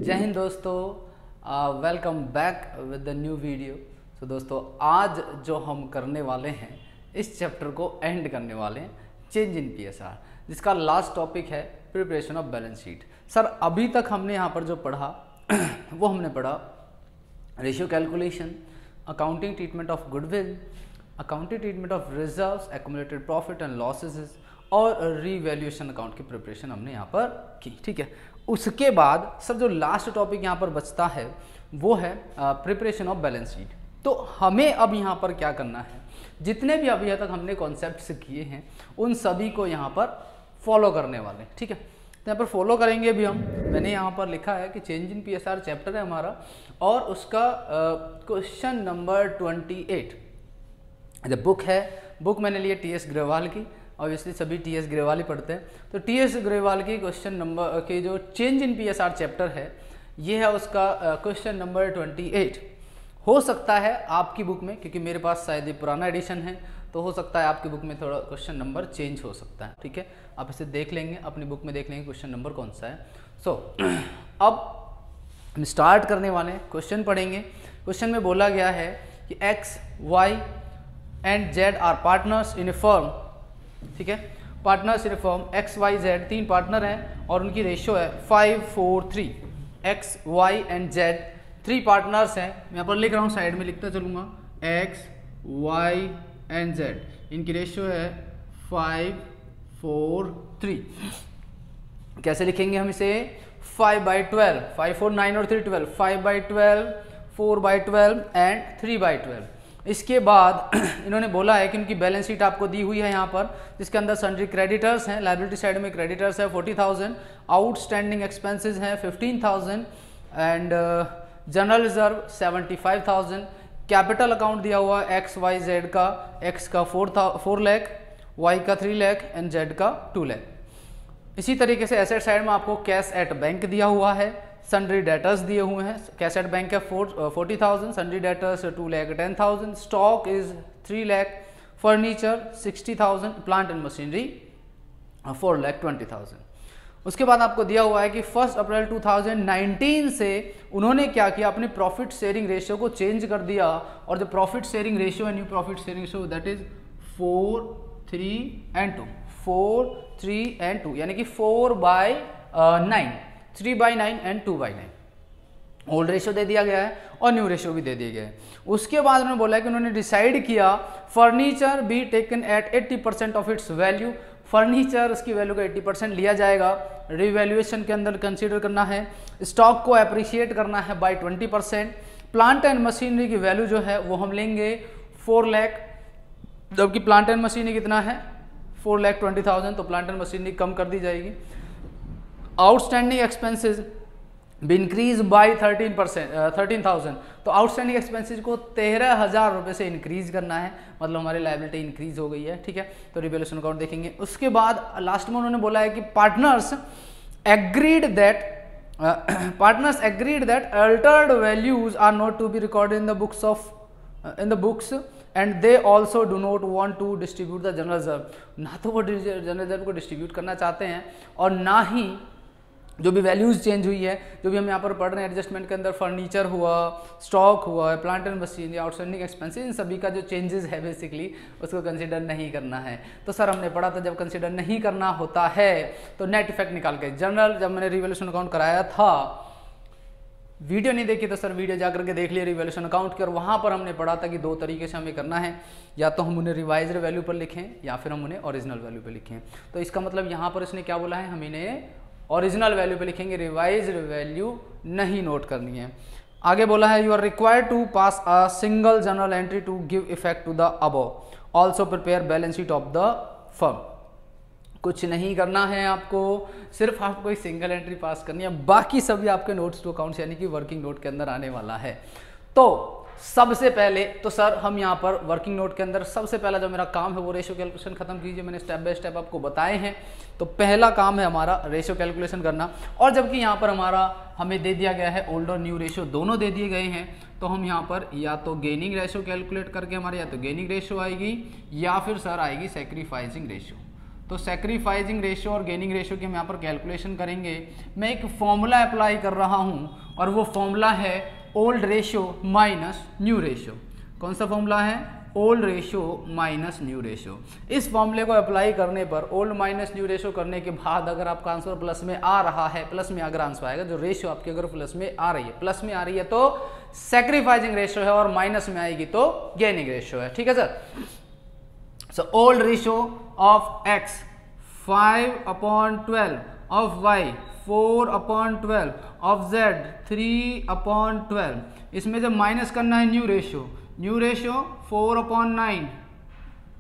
जय हिंद दोस्तों, welcome back with the new video. तो दोस्तों आज जो हम करने वाले हैं इस चैप्टर को एंड करने वाले हैं चेंज इन पीएसआर, जिसका लास्ट टॉपिक है preparation of balance sheet. Sir अभी तक हमने यहाँ पर जो पढ़ा वो हमने पढ़ा ratio calculation, accounting treatment of goodwill, accounting treatment of reserves, accumulated profit and losses और रीवैल्यूएशन अकाउंट की प्रिपरेशन हमने यहाँ पर की। ठीक है, उसके बाद सर जो लास्ट टॉपिक यहाँ पर बचता है वो है प्रिपरेशन ऑफ बैलेंस शीट। तो हमें अब यहाँ पर क्या करना है, जितने भी अभी तक हमने कॉन्सेप्ट्स किए हैं उन सभी को यहाँ पर फॉलो करने वाले। ठीक है, तो यहाँ पर फॉलो करेंगे अभी हम। मैंने यहाँ पर लिखा है कि चेंज इन पीएसआर चैप्टर है हमारा और उसका क्वेश्चन नंबर 28 जब बुक है, बुक मैंने लिया टीएस ग्रेवाल की, ऑब्वियसली सभी टीएस ग्रेवाल ही पढ़ते हैं। तो टीएस ग्रेवाल की क्वेश्चन नंबर के जो चेंज इन पीएसआर चैप्टर है ये है उसका क्वेश्चन नंबर 28। हो सकता है आपकी बुक में, क्योंकि मेरे पास शायद ये पुराना एडिशन है, तो हो सकता है आपकी बुक में थोड़ा क्वेश्चन नंबर चेंज हो सकता है। ठीक है, आप इसे देख लेंगे, अपनी बुक में देख लेंगे क्वेश्चन नंबर कौन सा है। सो अब हम स्टार्ट करने वाले हैं, क्वेश्चन पढ़ेंगे। क्वेश्चन में बोला गया है कि X Y and Z are partners in a firm. ठीक है, partners in a firm, X Y Z तीन पार्टनर हैं और उनकी रेशियो है 5:4:3। X Y and Z three partners हैं, मैं यहाँ पर लिख रहा हूँ, साइड में लिखता चलूँगा, एक्स वाई एंड जेड, इनकी रेशियो है 5:4:3। कैसे लिखेंगे हम इसे, 5/12, 5 4 9 और 3 12, 5/12, 4/12 एंड 3/12। इसके बाद इन्होंने बोला है कि उनकी बैलेंस शीट आपको दी हुई है यहाँ पर, जिसके अंदर सन्ड्री क्रेडिटर्स हैं, लायबिलिटी साइड में क्रेडिटर्स है 40,000, आउटस्टैंडिंग एक्सपेंसेस हैं 15,000 and general reserve 75,000। Capital account दिया हुआ है एक्स वाई जेड का, एक्स का 4 लाख, वाई का 3 लाख एंड जेड का 2 लाख। इसी तरीके से एसेट साइड में आपको कैश एट बैंक दिया हुआ है, सन्ड्री डेटर्स दिए हुए हैं, कैश एट बैंक है 40,000, sundry debtors 2,10,000, stock is 3 lakh, furniture 60,000, plant and machinery 4,20,000। उसके बाद आपको दिया हुआ है कि 1 अप्रैल 2019 से उन्होंने क्या किया, अपने प्रॉफिट शेयरिंग रेशियो को चेंज कर दिया, और जो प्रॉफिट शेयरिंग रेशियो है, new profit sharing ratio that is 4, 3 and 2, 4, 3 and 2, यानी कि 4/9, 3/9 एंड 2/9 ओल्ड रेशियो दे दिया गया है और न्यू रेशियो भी दे दिया गया है। उसके बाद उन्होंने बोला है कि उन्होंने डिसाइड किया furniture be taken at 80% of its value, furniture उसकी वैल्यू का 80% लिया जाएगा, रिवैल्यूएशन के अंदर कंसीडर करना है, स्टॉक को अप्रिशिएट करना है बाय 20%, प्लांट एंड मशीनरी की वैल्यू जो है वो हम लेंगे 4 लाख, जबकि प्लांट एंड मशीनरी कितना है 4,20,000, तो प्लांट एंड मशीनरी कम कर दी जाएगी। आउटस्टैंडिंग एक्सपेंसेस भी इंक्रीज बाय 13,000, तो आउटस्टैंडिंग एक्सपेंसेस को 13,000 रुपये से इंक्रीज करना है, मतलब हमारी लायबिलिटी इंक्रीज हो गई है। ठीक है, तो रिवैल्यूएशन अकाउंट देखेंगे। उसके बाद लास्ट में उन्होंने बोला है कि partners agreed that altered values are not to be recorded in the books and they also do not want to distribute the general reserve. ना तो वो जनरल रिजर्व को डिस्ट्रीब्यूट करना चाहते हैं और ना ही जो भी वैल्यूज चेंज हुई है, जो भी हम यहाँ पर पढ़ रहे हैं एडजस्टमेंट के अंदर, फर्नीचर हुआ, स्टॉक हुआ, plant and machinery, outstanding expenses, इन सभी का जो चेंजेस है बेसिकली उसको कंसीडर नहीं करना है। तो सर हमने पढ़ा था जब कंसीडर नहीं करना होता है तो नेट इफेक्ट निकाल के, जनरल जब मैंने रिवैल्यूएशन अकाउंट कराया था, वीडियो नहीं देखी तो सर वीडियो जाकर के देख लिया रिवैल्यूएशन अकाउंट की, और वहाँ पर हमने पढ़ा था कि दो तरीके से हमें करना है, या तो हम उन्हें रिवाइज्ड वैल्यू पर लिखें या फिर हम उन्हें ओरिजिनल वैल्यू पर लिखें। तो इसका मतलब यहाँ पर इसने क्या बोला है, हम इन्हें ओरिजिनल वैल्यू पे लिखेंगे, रिवाइज्ड वैल्यू नहीं नोट करनी है। आगे बोला है you are required to pass a single journal entry to give effect to the above, also prepare balance sheet of the firm. कुछ नहीं करना है आपको, सिर्फ आपको एक सिंगल एंट्री पास करनी है, बाकी सभी आपके नोट्स टू अकाउंट्स यानी कि वर्किंग नोट के अंदर आने वाला है। तो सबसे पहले तो सर हम यहाँ पर वर्किंग नोट के अंदर सबसे पहला जो मेरा काम है वो रेशियो कैलकुलेशन खत्म कीजिए, मैंने स्टेप बाय स्टेप आपको बताए हैं। तो पहला काम है हमारा रेशियो कैलकुलेशन करना, और जबकि यहाँ पर हमारा हमें दे दिया गया है ओल्ड और न्यू रेशियो दोनों दे दिए गए हैं, तो हम यहाँ पर या तो गेनिंग रेशियो कैलकुलेट करके हमारे या तो गेनिंग रेशियो आएगी या फिर सर आएगी सैक्रिफाइसिंग रेशियो। तो सैक्रिफाइजिंग रेशियो और गेनिंग रेशियो की हम यहाँ पर कैलकुलेशन करेंगे। मैं एक फॉर्मूला अप्लाई कर रहा हूँ और वो फॉर्मूला है old ratio minus new ratio. कौन सा फॉर्मूला है? Old ratio minus new ratio. इस फॉर्मूले को अप्लाई करने पर ओल्ड माइनस न्यू रेशियो करने के बाद अगर आपका आंसर प्लस में आ रहा है, प्लस में अगर आंसर आएगा, जो रेशियो आपकी अगर प्लस में आ रही है, प्लस में आ रही है तो सैक्रिफाइजिंग रेशियो है और माइनस में आएगी तो गेनिंग रेशियो है। ठीक है sir. So old ratio of x 5/12, of y 4/12, of z 3/12। इसमें जब माइनस करना है न्यू रेशियो 4/9,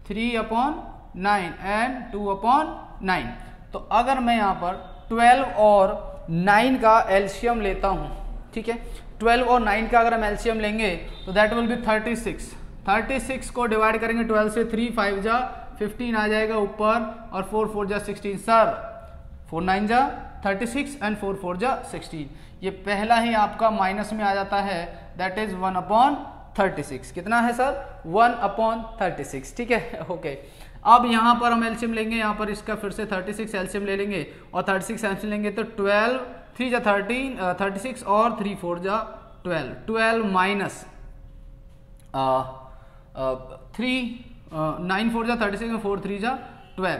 3/9 एंड 2/9। तो अगर मैं यहाँ पर 12 और 9 का एलसीएम लेता हूँ, ठीक है, 12 और 9 का अगर हम एलसीएम लेंगे तो दैट विल बी 36। 36 को डिवाइड करेंगे 12 से, 3 5 जा 15 आ जाएगा ऊपर, और 4 4 जा 16। सर 4 9 जा 36 एंड 4 4 जा 16। ये पहला ही आपका माइनस में आ जाता है, दैट इज 1/36। कितना है सर? 1/36। ठीक है, ओके। अब यहाँ पर हम एलसीएम लेंगे, यहाँ पर इसका फिर से 36 एलसीएम ले लेंगे, और 36 एलसीएम लेंगे तो 12 3 जा 13, 36 और 3 4 जा 12, 12 माइनस 3 9 4 जा 36 में 4 3 जा 12।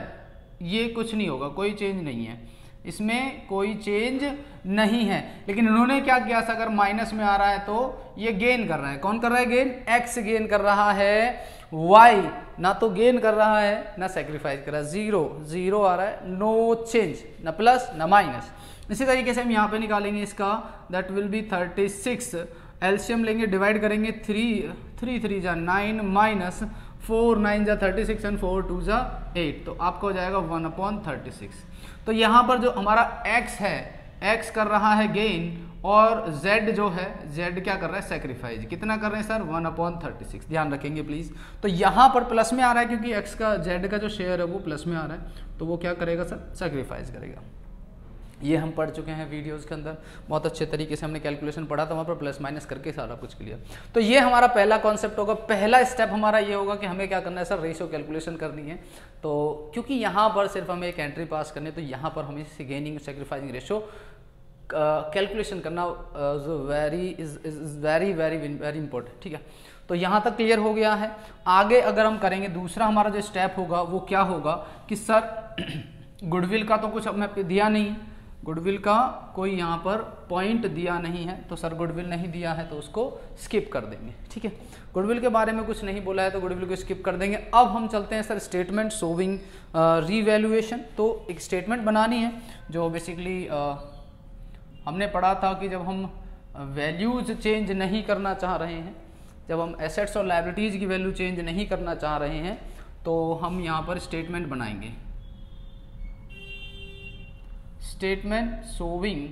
ये कुछ नहीं होगा, कोई चेंज नहीं है, इसमें कोई चेंज नहीं है। लेकिन इन्होंने क्या किया, अगर माइनस में आ रहा है तो ये गेन कर रहा है। कौन कर रहा है गेन? x गेन कर रहा है, y ना तो गेन कर रहा है ना सैक्रिफाइस कर रहा है। 0 0 आ रहा है, नो चेंज, ना प्लस ना माइनस। इसी तरीके से हम यहाँ पे निकालेंगे इसका, दैट विल बी 36। एलसीएम लेंगे, डिवाइड करेंगे, 3 3 जा 9 माइनस 4 9 जा 36 एंड 4 2 जा 8, तो आपको हो जाएगा 1/36। तो यहाँ पर जो हमारा x है, x कर रहा है गेन, और z जो है, z क्या कर रहा है? सैक्रिफाइस। कितना कर रहे हैं सर? 1/36। ध्यान रखेंगे प्लीज। तो यहाँ पर प्लस में आ रहा है क्योंकि x का, z का जो शेयर है वो प्लस में आ रहा है, तो वो क्या करेगा सर? सैक्रिफाइस करेगा। ये हम पढ़ चुके हैं वीडियोस के अंदर, बहुत अच्छे तरीके से हमने कैलकुलेशन पढ़ा था, वहाँ पर प्लस माइनस करके सारा कुछ क्लियर। तो ये हमारा पहला कॉन्सेप्ट होगा, पहला स्टेप हमारा ये होगा कि हमें क्या करना है सर? रेशियो कैलकुलेशन करनी है। तो क्योंकि यहाँ पर सिर्फ हमें एक एंट्री पास करनी है, तो यहाँ पर हमें गेनिंग सैक्रिफाइसिंग रेशियो कैलकुलेशन करना वेरी वेरी इंपॉर्टेंट। ठीक है, तो यहाँ तक क्लियर हो गया है। आगे अगर हम करेंगे, दूसरा हमारा जो स्टेप होगा वो क्या होगा कि सर गुडविल का तो कुछ हमें दिया नहीं, गुडविल का कोई यहाँ पर पॉइंट दिया नहीं है, तो सर गुडविल नहीं दिया है तो उसको स्किप कर देंगे। ठीक है, गुडविल के बारे में कुछ नहीं बोला है तो गुडविल को स्किप कर देंगे। अब हम चलते हैं सर स्टेटमेंट शोविंग रीवैल्यूएशन। तो एक स्टेटमेंट बनानी है जो बेसिकली हमने पढ़ा था कि जब हम वैल्यूज चेंज नहीं करना चाह रहे हैं, जब हम एसेट्स और लायबिलिटीज़ की वैल्यू चेंज नहीं करना चाह रहे हैं, तो हम यहाँ पर स्टेटमेंट बनाएंगे, स्टेटमेंट शोविंग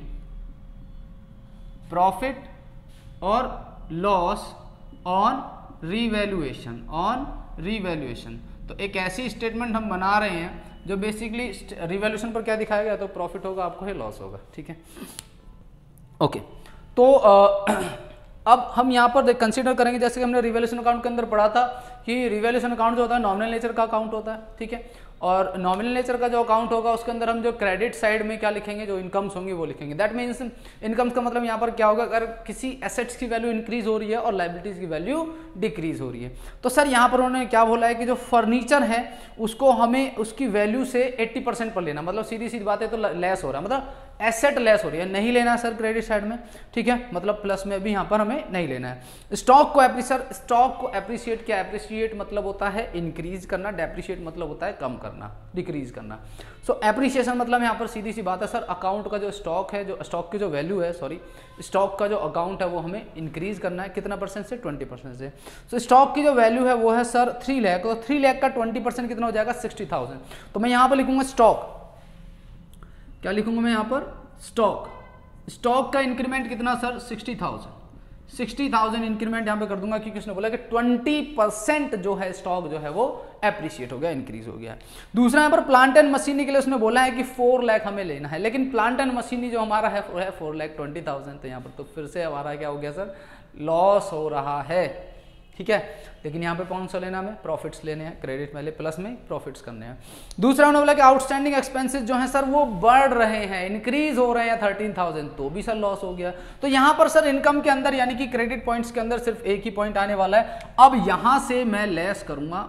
प्रॉफिट और loss on revaluation, on revaluation. तो एक ऐसी स्टेटमेंट हम बना रहे हैं जो बेसिकली रिवैल्यूएशन पर क्या दिखाया गया, तो प्रॉफिट होगा आपको है, लॉस होगा। ठीक है, ओके। तो अब हम यहाँ पर कंसीडर करेंगे, जैसे कि हमने रिवैल्यूएशन अकाउंट के अंदर पढ़ा था कि रिवैल्यूएशन अकाउंट जो होता है नॉमिनल नेचर का अकाउंट होता है। ठीक है, और नॉमिनल नेचर का जो अकाउंट होगा उसके अंदर हम जो क्रेडिट साइड में क्या लिखेंगे, जो इनकम्स होंगी वो लिखेंगे। दैट मीन्स इनकम्स का मतलब यहाँ पर क्या होगा, अगर किसी एसेट्स की वैल्यू इंक्रीज हो रही है और लायबिलिटीज की वैल्यू डिक्रीज हो रही है, तो सर यहाँ पर उन्होंने क्या बोला है कि जो फर्नीचर है उसको हमें उसकी वैल्यू से 80% पर लेना, मतलब सीधी सीधी बात है तो लेस हो रहा है, मतलब एसेट लेस हो रही है, नहीं लेना है सर क्रेडिट साइड में। ठीक है, मतलब प्लस में भी यहाँ पर हमें नहीं लेना है। स्टॉक को एप्रिशिएट क्या, एप्रिशिएट मतलब होता है इंक्रीज करना, डेप्रिशिएट मतलब होता है कम करना, डिक्रीज करना। सो एप्रिसिएशन मतलब यहाँ पर सीधी सी बात है सर, अकाउंट का जो स्टॉक है, जो स्टॉक की जो वैल्यू है, सॉरी स्टॉक का जो अकाउंट है वो हमें इंक्रीज करना है, कितना परसेंट से? 20% से। सो स्टॉक की जो वैल्यू है वो है सर 3 लाख, तो 3 लाख का 20% कितना हो जाएगा? 60,000। तो मैं यहाँ पर लिखूंगा स्टॉक, क्या लिखूंगा मैं यहाँ पर? स्टॉक। स्टॉक का इंक्रीमेंट कितना सर? 60,000। 60,000 इंक्रीमेंट यहाँ पे कर दूंगा क्योंकि उसने बोला कि 20% जो है स्टॉक जो है वो एप्रिशिएट हो गया, इंक्रीज हो गया। दूसरा यहाँ पर प्लांट एंड मशीनरी के लिए उसने बोला है कि 4 लाख हमें लेना है, लेकिन प्लांट एंड मशीनरी जो हमारा है 4,20,000, तो यहाँ पर तो फिर से हमारा क्या हो गया सर? लॉस हो रहा है। ठीक है। लेकिन यहाँ पे कौन सा लेना हमें, प्रॉफिट्स लेने हैं, क्रेडिट में ले प्लस में प्रॉफिट्स करने हैं। दूसरा उन्होंने बोला कि आउटस्टैंडिंग एक्सपेंसेस जो हैं सर वो बढ़ रहे हैं, इंक्रीज हो रहे हैं 13,000, तो भी सर लॉस हो गया। तो यहाँ पर सर इनकम के अंदर यानी कि क्रेडिट पॉइंट्स के अंदर सिर्फ एक ही पॉइंट आने वाला है। अब यहाँ से मैं लेस करूंगा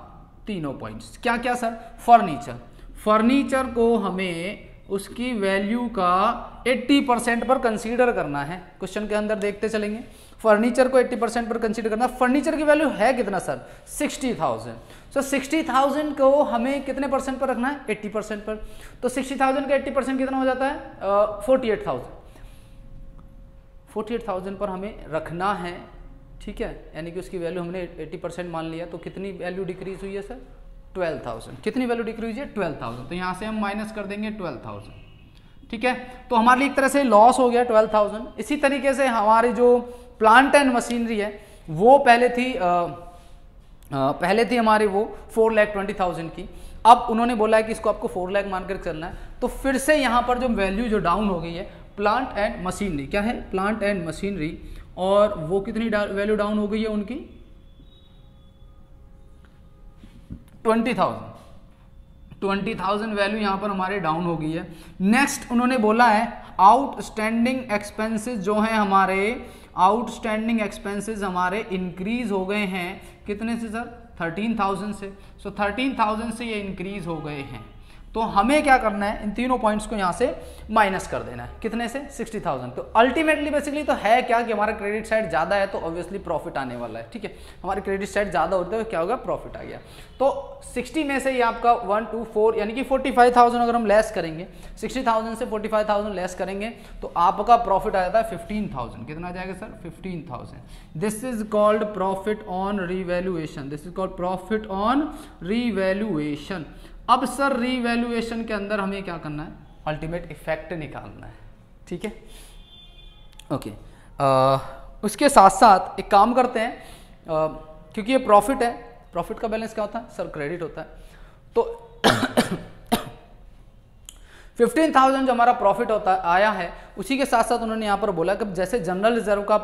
तीनों पॉइंट्स, क्या क्या सर, फर्नीचर को हमें उसकी वैल्यू का 80% पर कंसीडर करना है। क्वेश्चन के अंदर देखते चलेंगे, फर्नीचर को 80% पर कंसीडर करना। फर्नीचर की वैल्यू है कितना सर, 60,000। सो 60,000 को हमें कितने परसेंट पर रखना है, 80% पर। तो 60,000 का 80% कितना हो जाता है, 48,000। 48,000 पर हमें रखना है, ठीक है। यानी कि उसकी वैल्यू हमने 80% मान लिया, तो कितनी वैल्यू डिक्रीज हुई है सर, 12,000। कितनी वैल्यू डिक्रीज है, 12,000। तो यहाँ से हम माइनस कर देंगे 12,000, ठीक है। तो हमारे लिए एक तरह से लॉस हो गया 12,000। इसी तरीके से हमारी जो प्लांट एंड मशीनरी है वो पहले थी हमारी वो 4,20,000 की। अब उन्होंने बोला है कि इसको आपको 4 लाख मानकर चलना है। तो फिर से यहाँ पर जो वैल्यू जो डाउन हो गई है, प्लांट एंड मशीनरी, क्या है, प्लांट एंड मशीनरी, और वो कितनी वैल्यू डाउन हो गई है उनकी, 20,000 वैल्यू यहाँ पर हमारे डाउन हो गई है। नेक्स्ट उन्होंने बोला है आउटस्टैंडिंग एक्सपेंसेस जो हैं हमारे, आउटस्टैंडिंग एक्सपेंसेस हमारे इंक्रीज हो गए हैं, कितने से सर, 13,000 से। सो 13,000 से ये इंक्रीज हो गए हैं। तो हमें क्या करना है, इन तीनों पॉइंट्स को यहाँ से माइनस कर देना है, कितने से, 60,000। तो अल्टीमेटली बेसिकली तो है क्या कि हमारा क्रेडिट साइड ज़्यादा है तो ऑब्वियसली प्रॉफिट आने वाला है, ठीक है। हमारी क्रेडिट साइड ज़्यादा होते हुए क्या होगा, प्रॉफिट आ गया। तो 60 में से ये आपका 1 2 4 यानी कि 45,000 अगर हम लेस करेंगे, 60,000 से 45,000 लेस करेंगे तो आपका प्रॉफिट आ जाता है 15,000। कितना आ जाएगा sir, 15,000। This is called profit on revaluation, this is called profit on revaluation. अब सर रीवैल्यूएशन के अंदर हमें क्या करना है, अल्टीमेट इफेक्ट निकालना है, ठीक है, ओके। उसके साथ साथ एक काम करते हैं, क्योंकि ये प्रॉफिट है, प्रॉफिट का बैलेंस क्या होता है सर, क्रेडिट होता है। तो 15,000 जो हमारा प्रॉफिट होता आया है, उसी के साथ साथ उन्होंने यहाँ पर बोला कि जैसे जनरल रिजर्व का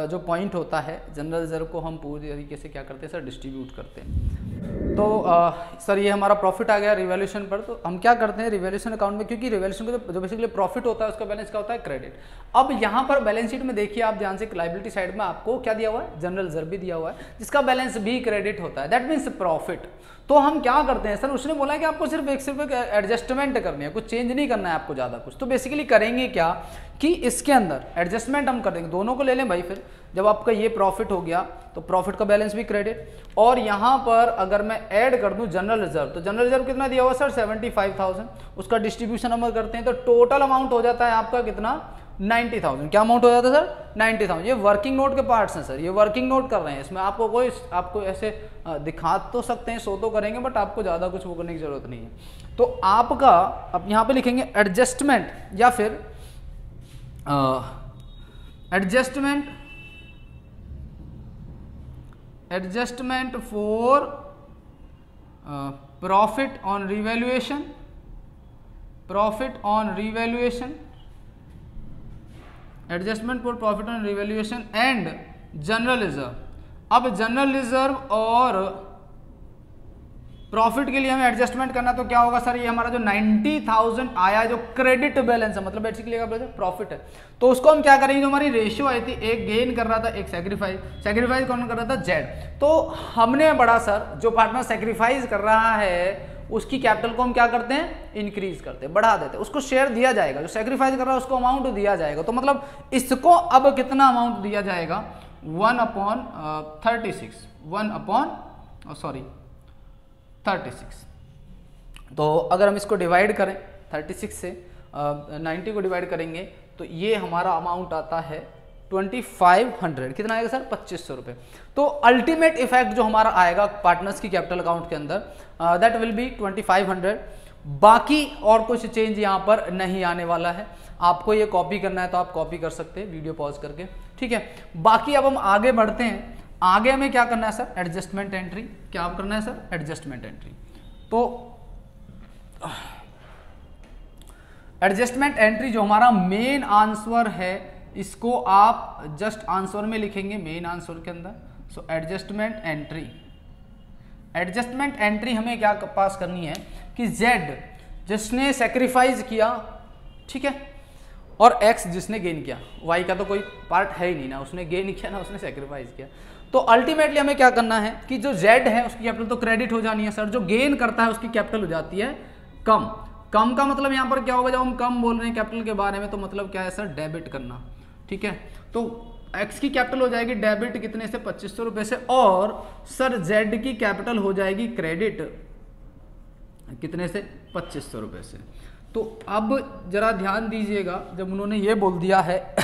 जो पॉइंट होता है, जनरल रिजर्व को हम पूरी तरीके से क्या करते हैं सर, डिस्ट्रीब्यूट करते हैं। तो सर ये हमारा प्रॉफिट आ गया रिवैल्यूएशन पर। तो हम क्या करते हैं रिवैल्यूएशन अकाउंट में, क्योंकि रिवैल्यूएशन का जो बेसिकली प्रॉफिट होता है उसका बैलेंस क्या होता है, क्रेडिट। अब यहाँ पर बैलेंस शीट में देखिए आप ध्यान से, लायबिलिटी साइड में आपको क्या दिया हुआ है, जनरल रिजर्व भी दिया हुआ है, जिसका बैलेंस भी क्रेडिट होता है, दैट मीन्स प्रॉफिट। तो हम क्या करते हैं सर, उसने बोला है कि आपको सिर्फ एक एडजस्टमेंट करनी है, कुछ चेंज नहीं करना है आपको ज़्यादा कुछ। तो बेसिकली करेंगे क्या कि इसके अंदर एडजस्टमेंट हम कर देंगे, दोनों को ले लें भाई। फिर जब आपका ये प्रॉफिट हो गया तो प्रॉफिट का बैलेंस भी क्रेडिट, और यहाँ पर अगर मैं ऐड कर दूं जनरल रिजर्व, तो जनरल रिजर्व कितना दिया हुआ सर, 75,000। उसका डिस्ट्रीब्यूशन हम करते हैं तो टोटल अमाउंट हो जाता है आपका कितना, 90,000। क्या अमाउंट हो जाता है सर, 90,000। ये वर्किंग नोट के पार्ट्स हैं सर, ये वर्किंग नोट कर रहे हैं, इसमें आपको ऐसे दिखा तो सकते हैं, शो तो करेंगे, बट आपको ज़्यादा कुछ वो करने की जरूरत नहीं है। तो आपका अब यहाँ पे लिखेंगे एडजस्टमेंट, या फिर adjustment for profit on revaluation, adjustment for profit on revaluation and general reserve. अब जनरल रिजर्व और प्रॉफिट के लिए हमें एडजस्टमेंट करना, तो क्या होगा सर, ये हमारा जो 90,000 आया जो क्रेडिट बैलेंस है, मतलब बेसिकली प्रॉफिट है, तो उसको हम क्या करेंगे, जो हमारी रेशियो आई थी, एक गेन कर रहा था, एक सैक्रिफाइस कौन कर रहा था, जेड। तो हमने बड़ा सर जो पार्टनर सैक्रिफाइस कर रहा है उसकी कैपिटल को हम क्या करते हैं, इंक्रीज करते हैं, बढ़ा देते हैं, उसको शेयर दिया जाएगा, जो सैक्रिफाइस कर रहा है उसको अमाउंट दिया जाएगा। तो मतलब इसको अब कितना अमाउंट दिया जाएगा, 1/36। तो अगर हम इसको डिवाइड करें 36 से 90 को डिवाइड करेंगे तो ये हमारा अमाउंट आता है 2500। कितना आएगा सर, 2500 रुपये। तो अल्टीमेट इफेक्ट जो हमारा आएगा पार्टनर्स की कैपिटल अकाउंट के अंदर, दैट विल बी 2500। बाकी और कुछ चेंज यहाँ पर नहीं आने वाला है। आपको ये कॉपी करना है तो आप कॉपी कर सकते हैं वीडियो पॉज करके, ठीक है। बाकी अब हम आगे बढ़ते हैं। आगे हमें क्या करना है सर, एडजस्टमेंट एंट्री। क्या करना है सर, एडजस्टमेंट एंट्री। तो एडजस्टमेंट एंट्री जो हमारा मेन आंसर है, इसको आप जस्ट आंसर में लिखेंगे, मेन आंसर के अंदर। सो एडजस्टमेंट एंट्री हमें क्या पास करनी है कि Z जिसने सेक्रीफाइस किया, ठीक है, और X जिसने गेन किया। Y का तो कोई पार्ट है ही नहीं ना, उसने गेन किया ना उसने सेक्रीफाइस किया। तो अल्टीमेटली हमें क्या करना है कि जो Z है उसकी कैपिटल तो क्रेडिट हो जानी है सर, जो गेन करता है उसकी कैपिटल हो जाती है कम। कम का मतलब यहाँ पर क्या होगा, जब हम कम बोल रहे हैं कैपिटल के बारे में तो मतलब क्या है सर, डेबिट करना, ठीक है। तो X की कैपिटल हो जाएगी डेबिट कितने से, 2500 रुपए से, और सर Z की कैपिटल हो जाएगी क्रेडिट कितने से, 2500 रुपए से। तो अब जरा ध्यान दीजिएगा, जब उन्होंने ये बोल दिया है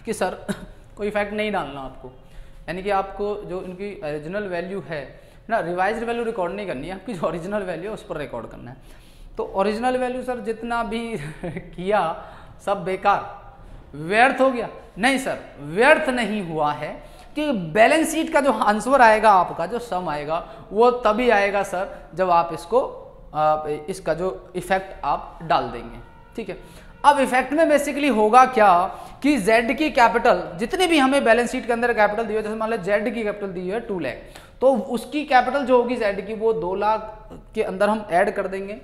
कि सर कोई इफेक्ट नहीं डालना आपको, यानी कि आपको जो इनकी ओरिजिनल वैल्यू है ना, रिवाइज्ड वैल्यू रिकॉर्ड नहीं करनी है, आपकी जो ओरिजिनल वैल्यू है उस पर रिकॉर्ड करना है। तो ओरिजिनल वैल्यू सर जितना भी किया सब बेकार, व्यर्थ हो गया। नहीं सर, व्यर्थ नहीं हुआ है, कि बैलेंस शीट का जो आंसर आएगा, आपका जो सम आएगा वो तभी आएगा सर जब आप इसका जो इफेक्ट आप डाल देंगे, ठीक है। अब इफेक्ट में बेसिकली होगा क्या कि Z की कैपिटल जितनी भी हमें बैलेंस शीट के अंदर कैपिटल दी है, जैसे मान लो Z की कैपिटल दी है 2 लाख, तो उसकी कैपिटल जो होगी Z की वो 2 लाख के अंदर हम ऐड कर देंगे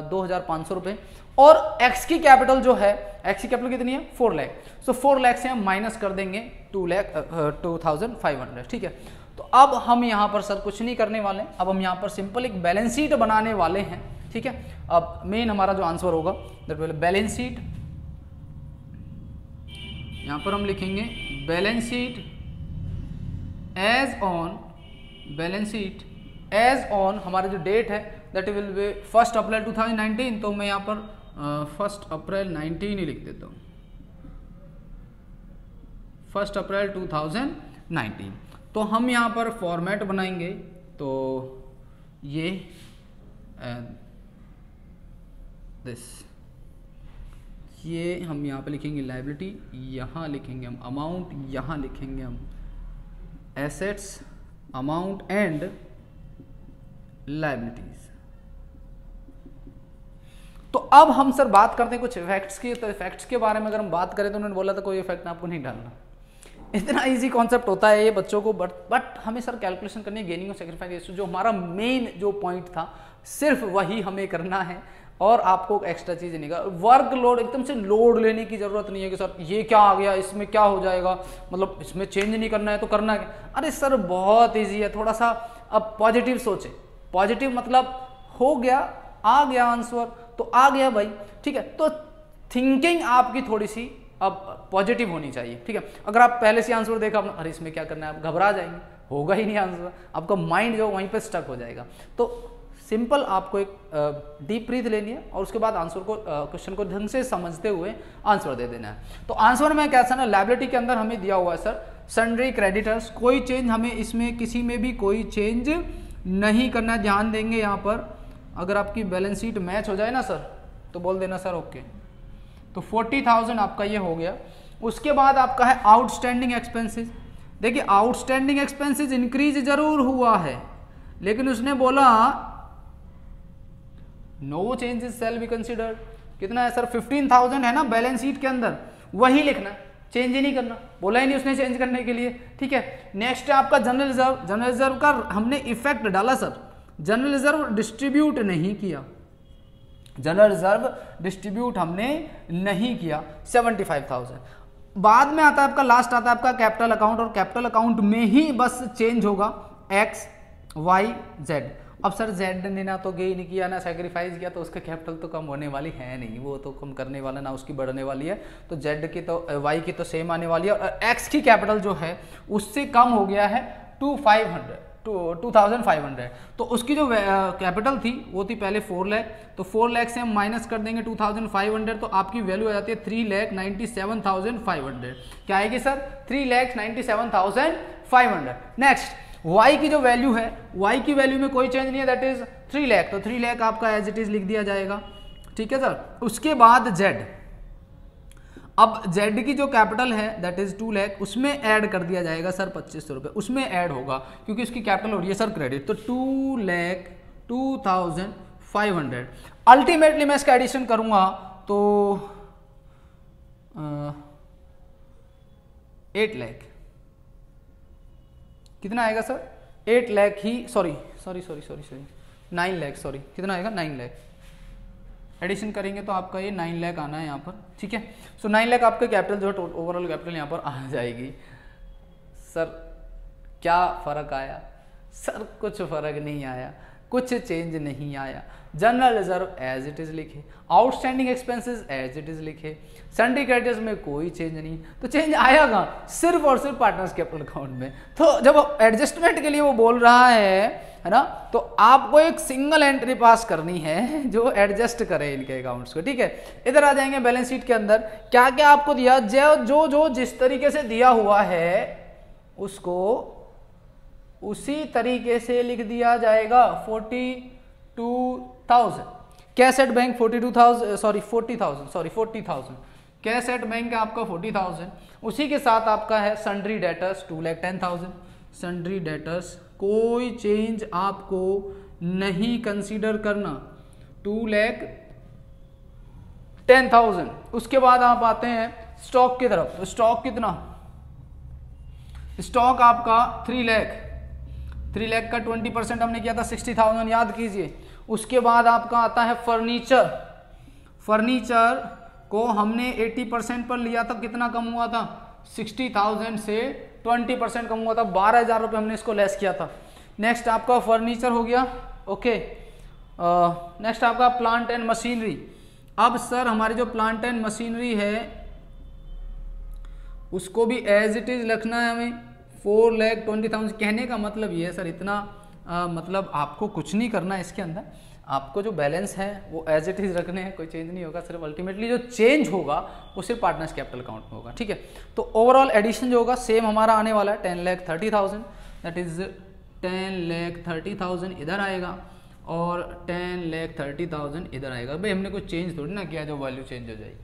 2500 रुपए, और X की कैपिटल जो है, X की कैपिटल कितनी है 4 लाख, सो 4 लाख से हम माइनस कर देंगे 2500, ठीक है। तो अब हम यहाँ पर सर कुछ नहीं करने वाले, अब हम यहाँ पर सिंपल एक बैलेंस शीट बनाने वाले हैं, ठीक है। अब मेन हमारा जो आंसर होगा दैट विल बैलेंस शीट, यहाँ पर हम लिखेंगे बैलेंस शीट एज ऑन हमारा जो डेट है दैट विल बी 1 अप्रैल 2019, तो मैं यहाँ पर 1 अप्रैल 19 ही लिख देता हूँ, 1 अप्रैल 2019। तो हम यहाँ पर फॉर्मेट बनाएंगे, तो ये ये हम यहाँ पे लिखेंगे लायबिलिटी, यहाँ लिखेंगे हम अमाउंट, यहाँ लिखेंगे हम एसेट्स, अमाउंट एंड लायबिलिटीज। तो अब हम सर बात करते हैं कुछ इफेक्ट्स की। तो इफेक्ट्स के बारे में अगर हम बात करें तो उन्होंने बोला था कोई इफेक्ट आपको नहीं डालना, इतना इजी कॉन्सेप्ट होता है ये बच्चों को, बट हमें सर कैलकुलेशन करनी है गेनिंग और सेक्रीफाइस रेशियो, जो हमारा मेन जो पॉइंट था सिर्फ वही हमें करना है, और आपको एक्स्ट्रा चीज नहीं कर, वर्क लोड एकदम से लोड लेने की जरूरत नहीं है कि सर ये क्या आ गया, इसमें क्या हो जाएगा, मतलब इसमें चेंज नहीं करना है तो करना क्या। अरे सर बहुत ईजी है, थोड़ा सा अब पॉजिटिव सोचे, पॉजिटिव मतलब हो गया, आ गया आंसर तो आ गया भाई, ठीक है। तो थिंकिंग आपकी थोड़ी सी अब पॉजिटिव होनी चाहिए, ठीक है। अगर आप पहले से आंसर देखा अपना, अरे इसमें क्या करना है, आप घबरा जाएंगे, होगा ही नहीं आंसर, आपका माइंड जो वहीं पे स्टक हो जाएगा। तो सिंपल आपको एक डीप ब्रीथ लेनी है और उसके बाद आंसर को क्वेश्चन को ढंग से समझते हुए आंसर दे देना है। तो आंसर में कैसा ना, लायबिलिटी के अंदर हमें दिया हुआ है सर सन्ड्री क्रेडिटर्स, कोई चेंज हमें इसमें किसी में भी कोई चेंज नहीं करना है। ध्यान देंगे यहाँ पर, अगर आपकी बैलेंस शीट मैच हो जाए ना सर तो बोल देना सर ओके। तो 40,000 आपका ये हो गया। उसके बाद आपका है आउटस्टैंडिंग एक्सपेंसेस। देखिए आउटस्टैंडिंग एक्सपेंसेस इंक्रीज जरूर हुआ है, लेकिन उसने बोला no changes shall be considered. कितना है सर 15,000 है ना बैलेंस शीट के अंदर, वही लिखना, चेंज ही नहीं करना, बोला ही नहीं उसने चेंज करने के लिए, ठीक है। नेक्स्ट है आपका जनरल रिजर्व। जनरल रिजर्व का हमने इफेक्ट डाला सर, जनरल रिजर्व डिस्ट्रीब्यूट नहीं किया, जनरल रिजर्व डिस्ट्रीब्यूट हमने नहीं किया 75,000। बाद में आता है आपका, लास्ट आता है आपका कैपिटल अकाउंट, और कैपिटल अकाउंट में ही बस चेंज होगा एक्स वाई जेड। अब सर जेड ने ना तो गेन किया ना सैक्रिफाइस किया, तो उसका कैपिटल तो कम होने वाली है नहीं, वो तो कम करने वाला ना उसकी बढ़ने वाली है। तो जेड की तो वाई की तो सेम आने वाली है, और एक्स की कैपिटल जो है उससे कम हो गया है 2,500। तो उसकी जो कैपिटल थी वो थी पहले 4 लाख, तो 4 लाख से हम माइनस कर देंगे 2,500, तो आपकी वैल्यू आ जाती है 3,97,500। क्या आएगी सर 3,97,500। नेक्स्ट y की जो वैल्यू है, y की वैल्यू में कोई चेंज नहीं है, दैट इज 3 लाख, तो 3 लाख आपका एज इट इज लिख दिया जाएगा, ठीक है सर। उसके बाद z, अब z की जो कैपिटल है दैट इज 2 लाख, उसमें ऐड कर दिया जाएगा सर 2500 रुपये, उसमें ऐड होगा क्योंकि उसकी कैपिटल हो रही है सर क्रेडिट, तो 2,02,500। अल्टीमेटली मैं इसका एडिशन करूंगा तो 8 लाख, कितना आएगा सर 8 लाख ही, सॉरी 9 लाख, सॉरी कितना आएगा 9 लाख, एडिशन करेंगे तो आपका ये 9 लाख आना है यहाँ पर, ठीक है। सो 9 लाख आपका कैपिटल जो है ओवरऑल कैपिटल यहाँ पर आ जाएगी। सर क्या फ़र्क आया? सर कुछ फ़र्क नहीं आया, कुछ चेंज नहीं आया। General reserve as it is लिखे, outstanding expenses as it is लिखे, सन्ड्री क्रेडिटर्स में कोई चेंज नहीं। तो चेंज आया कहाँ? सिर्फ और सिर्फ पार्टनर्स कैपिटल अकाउंट में। तो जब एडजस्टमेंट के लिए वो बोल रहा है ना, तो आपको एक सिंगल एंट्री पास करनी है जो एडजस्ट करे इनके अकाउंट्स को, ठीक है। इधर आ जाएंगे बैलेंस शीट के अंदर, क्या क्या आपको दिया, जो जिस तरीके से दिया हुआ है उसको उसी तरीके से लिख दिया जाएगा। 42,000 कैसेट बैंक 40,000 कैसेट बैंक है आपका 40,000। उसी के साथ आपका है सन्ड्री डेटर्स 2,10,000। सन्ड्री डेटर्स कोई चेंज आपको नहीं कंसीडर करना, 2,10,000। उसके बाद आप आते हैं स्टॉक की तरफ। स्टॉक कितना? स्टॉक आपका 3 लाख का 20% हमने किया था 60,000, याद कीजिए। उसके बाद आपका आता है फर्नीचर को हमने 80% पर लिया था, कितना कम हुआ था 60,000 से 20% कम हुआ था, 12,000 रुपये हमने इसको लेस किया था। नेक्स्ट आपका फर्नीचर हो गया, ओके। नेक्स्ट आपका प्लांट एंड मशीनरी। अब सर हमारी जो प्लांट एंड मशीनरी है उसको भी एज इट इज रखना है हमें, 4,20,000। कहने का मतलब ये है सर, इतना मतलब आपको कुछ नहीं करना है इसके अंदर, आपको जो बैलेंस है वो एज इट इज रखने हैं, कोई चेंज नहीं होगा। सिर्फ अल्टीमेटली जो चेंज होगा वो सिर्फ पार्टनर्स कैपिटल अकाउंट में होगा, ठीक है। तो ओवरऑल एडिशन जो होगा सेम हमारा आने वाला है 10,30,000, दैट इज 10,30,000 इधर आएगा और 10,30,000 इधर आएगा। भाई हमने कोई चेंज थोड़ी ना किया जो वैल्यू चेंज हो जाएगी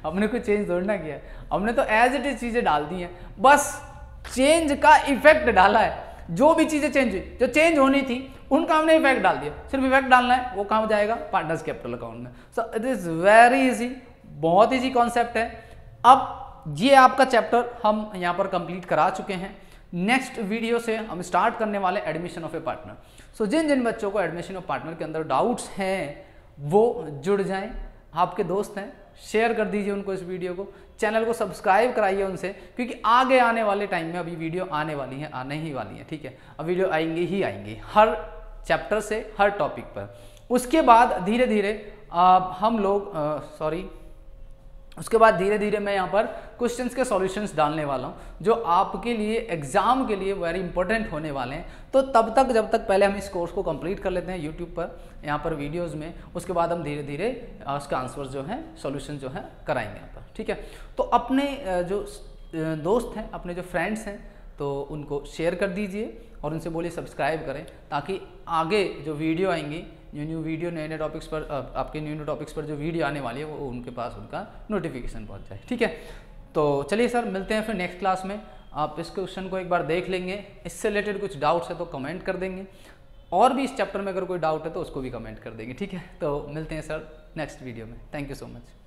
हमने कोई चेंज थोड़ी ना किया, हमने तो एज इट इज चीज़ें डाल दी हैं, बस चेंज का इफेक्ट डाला है। जो भी चीज़ें चेंज हुई, जो चेंज होनी थी उनका हमने इफेक्ट डाल दिया, सिर्फ इफेक्ट डालना है, वो कहाँ जाएगा पार्टनर्स कैपिटल अकाउंट में। So it is very easy, बहुत इजी कॉन्सेप्ट है। अब ये आपका चैप्टर हम यहाँ पर कंप्लीट करा चुके हैं। नेक्स्ट वीडियो से हम स्टार्ट करने वाले एडमिशन ऑफ ए पार्टनर। सो जिन जिन बच्चों को एडमिशन ऑफ पार्टनर के अंदर डाउट्स हैं वो जुड़ जाएं, आपके दोस्त हैं, शेयर कर दीजिए उनको इस वीडियो को, चैनल को सब्सक्राइब कराइए उनसे, क्योंकि आगे आने वाले टाइम में अभी वीडियो आने वाली है, आने ही वाली है, ठीक है। अब वीडियो आएंगे ही आएंगे हर चैप्टर से, हर टॉपिक पर। उसके बाद धीरे धीरे हम लोग उसके बाद धीरे धीरे मैं यहाँ पर क्वेश्चंस के सॉल्यूशंस डालने वाला हूँ जो आपके लिए एग्जाम के लिए वेरी इंपॉर्टेंट होने वाले हैं। तो तब तक जब तक पहले हम इस कोर्स को कंप्लीट कर लेते हैं यूट्यूब पर, यहाँ पर वीडियोस में, उसके बाद हम धीरे धीरे उसका आंसर जो है, सॉल्यूशन जो है कराएंगे यहाँ पर, ठीक है। तो अपने जो दोस्त हैं, अपने जो फ्रेंड्स हैं, तो उनको शेयर कर दीजिए और उनसे बोलिए सब्सक्राइब करें, ताकि आगे जो वीडियो आएंगी, न्यू वीडियो, नए टॉपिक्स पर, आपके न्यू टॉपिक्स पर जो वीडियो आने वाली है वो उनके पास उनका नोटिफिकेशन पहुंच जाए, ठीक है। तो चलिए सर, मिलते हैं फिर नेक्स्ट क्लास में। आप इस क्वेश्चन को एक बार देख लेंगे, इससे रिलेटेड कुछ डाउट्स है तो कमेंट कर देंगे, और भी इस चैप्टर में अगर कोई डाउट है तो उसको भी कमेंट कर देंगे, ठीक है। तो मिलते हैं सर नेक्स्ट वीडियो में। Thank you so much.